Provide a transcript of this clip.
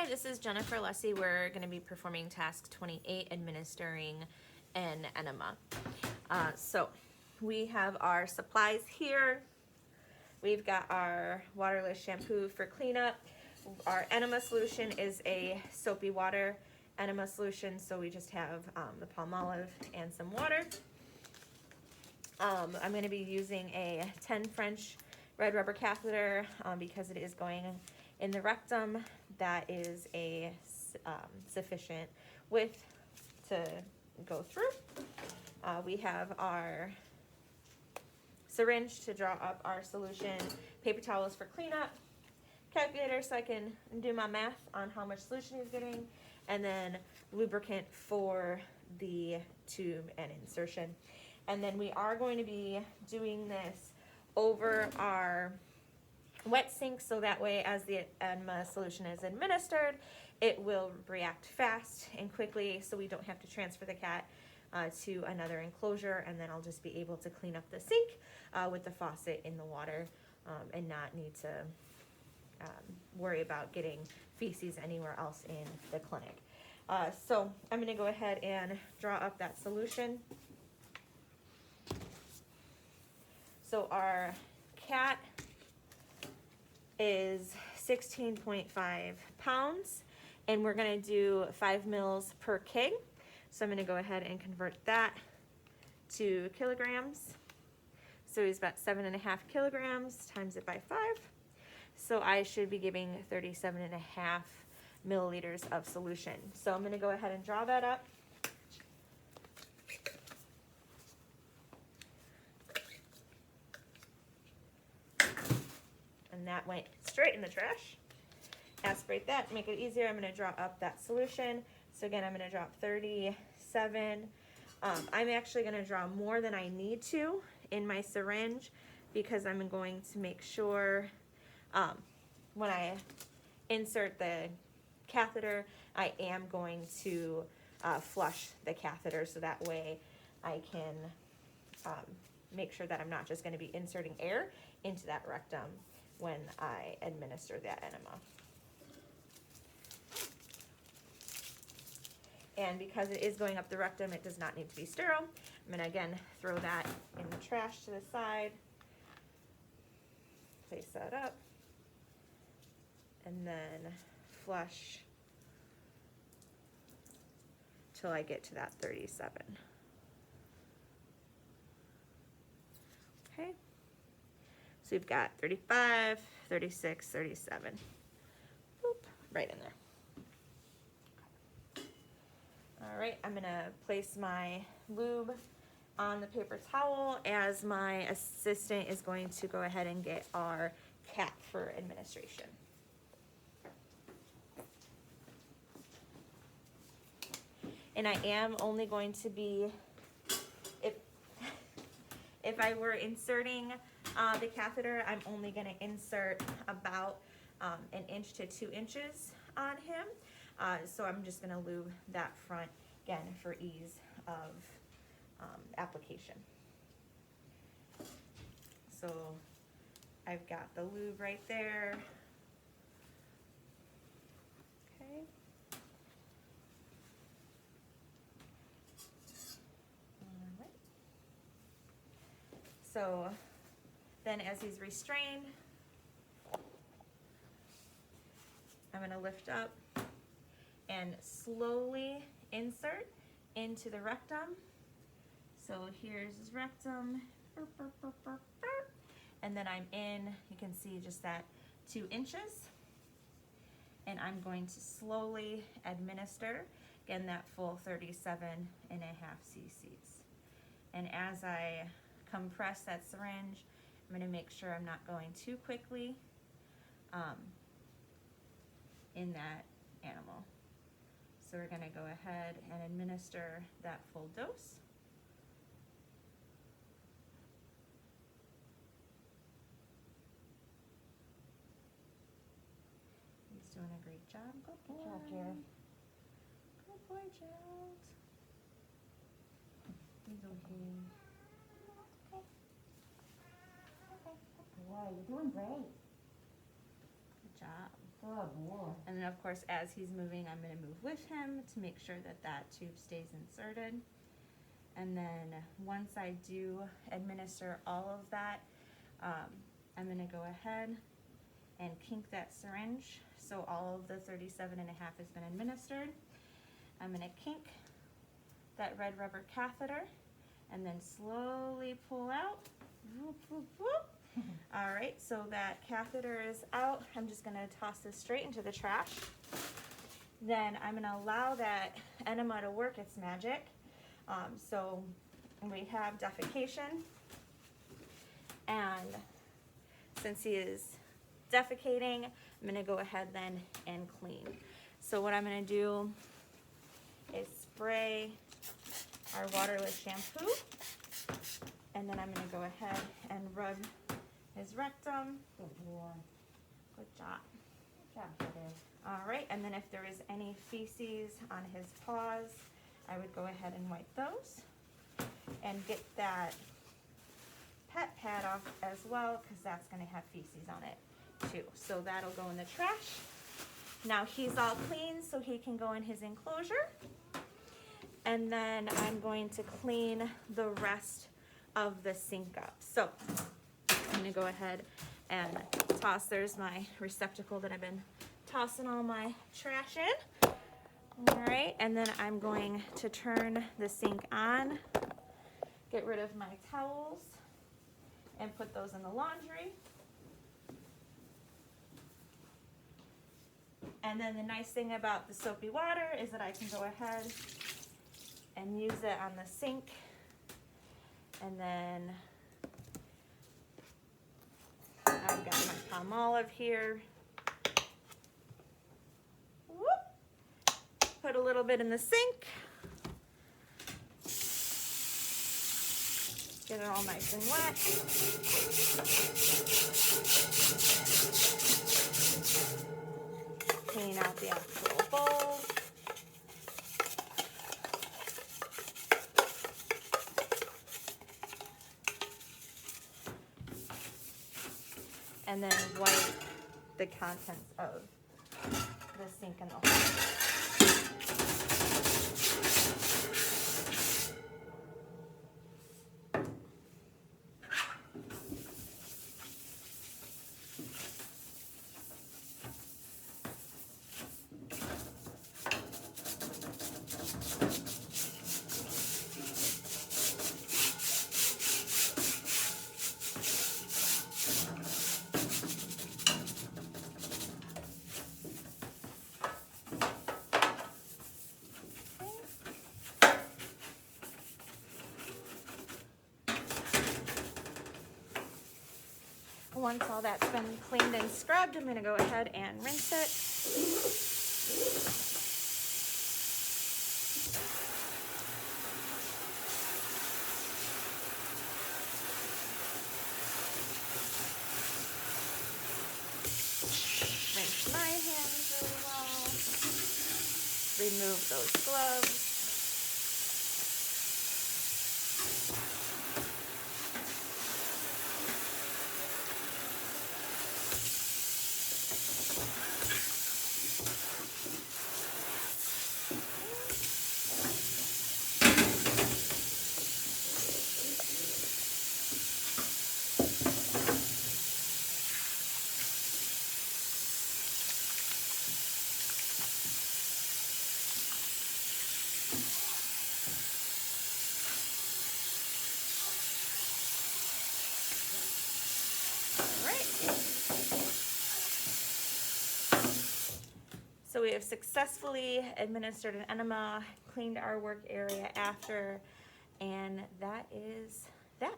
Hi, this is Jennifer Lessie. We're going to be performing task 28, administering an enema. So we have our supplies here. We've got our waterless shampoo for cleanup. Our enema solution is a soapy water enema solution, so we just have the Palmolive and some water. I'm going to be using a 10 French red rubber catheter because it is going in the rectum. That is a sufficient width to go through. We have our syringe to draw up our solution, paper towels for cleanup, calculator so I can do my math on how much solution he's getting, and then lubricant for the tube and insertion. And then we are going to be doing this over our wet sink, so that way as the enema solution is administered, it will react fast and quickly, so we don't have to transfer the cat to another enclosure, and then I'll just be able to clean up the sink with the faucet in the water and not need to worry about getting feces anywhere else in the clinic. So I'm going to go ahead and draw up that solution. So our cat is 16.5 pounds, and we're going to do 5 mils per kg. So I'm going to go ahead and convert that to kilograms. So he's about 7.5 kilograms, times it by 5. So I should be giving 37.5 milliliters of solution. So I'm going to go ahead and draw that up. And that went straight in the trash. Aspirate that, make it easier. I'm going to draw up that solution. So again, I'm going to drop 37. I'm actually going to draw more than I need to in my syringe because I'm going to make sure when I insert the catheter, I am going to flush the catheter, so that way I can make sure that I'm not just going to be inserting air into that rectum when I administer that enema. And because it is going up the rectum, it does not need to be sterile. I'm going to again throw that in the trash to the side, place that up, and then flush till I get to that 37. Okay. So we've got 35, 36, 37. Boop, right in there. All right, I'm gonna place my lube on the paper towel as my assistant is going to go ahead and get our cap for administration. And I am only going to be, if I were inserting the catheter, I'm only going to insert about 1 inch to 2 inches on him. So I'm just going to lube that front again for ease of application. So I've got the lube right there. Okay. All right. So then as he's restrained, I'm going to lift up and slowly insert into the rectum. So here's his rectum, and then I'm in, you can see just that 2 inches, and I'm going to slowly administer, again, that full 37.5 cc's. And as I compress that syringe, I'm going to make sure I'm not going too quickly in that animal. So we're going to go ahead and administer that full dose. He's doing a great job. Good boy. Good job, Jared. Good boy, Gerald. He's okay. Okay. Okay. Good boy, you're doing great. Good job. Oh, boy. And then of course, as he's moving, I'm gonna move with him to make sure that that tube stays inserted. And then once I do administer all of that, I'm gonna go ahead and kink that syringe. So all of the 37.5 has been administered. I'm gonna kink that red rubber catheter and then slowly pull out. Whoop, whoop, whoop. All right, so that catheter is out. I'm just gonna toss this straight into the trash. Then I'm gonna allow that enema to work its magic. So we have defecation, and since he is defecating, I'm gonna go ahead then and clean. So what I'm gonna do is spray our waterless shampoo, and then I'm gonna go ahead and rub his rectum. Good boy. Good job. Good job, Daddy. All right, and then if there is any feces on his paws, I would go ahead and wipe those and get that pet pad off as well, because that's gonna have feces on it too. So that'll go in the trash. Now he's all clean, so he can go in his enclosure. And then I'm going to clean the rest of the sink up. So I'm gonna go ahead and toss, there's my receptacle that I've been tossing all my trash in. All right, and then I'm going to turn the sink on, get rid of my towels, and put those in the laundry. And then the nice thing about the soapy water is that I can go ahead and use it on the sink. And then I've got my Palmolive here. Whoop. Put a little bit in the sink. Get it all nice and wet. Clean out the actual bowl. And then wipe the contents of the sink and the hole. Once all that's been cleaned and scrubbed, I'm going to go ahead and rinse it. Rinse my hands really well. Remove those gloves. So we have successfully administered an enema, cleaned our work area after, and that is that.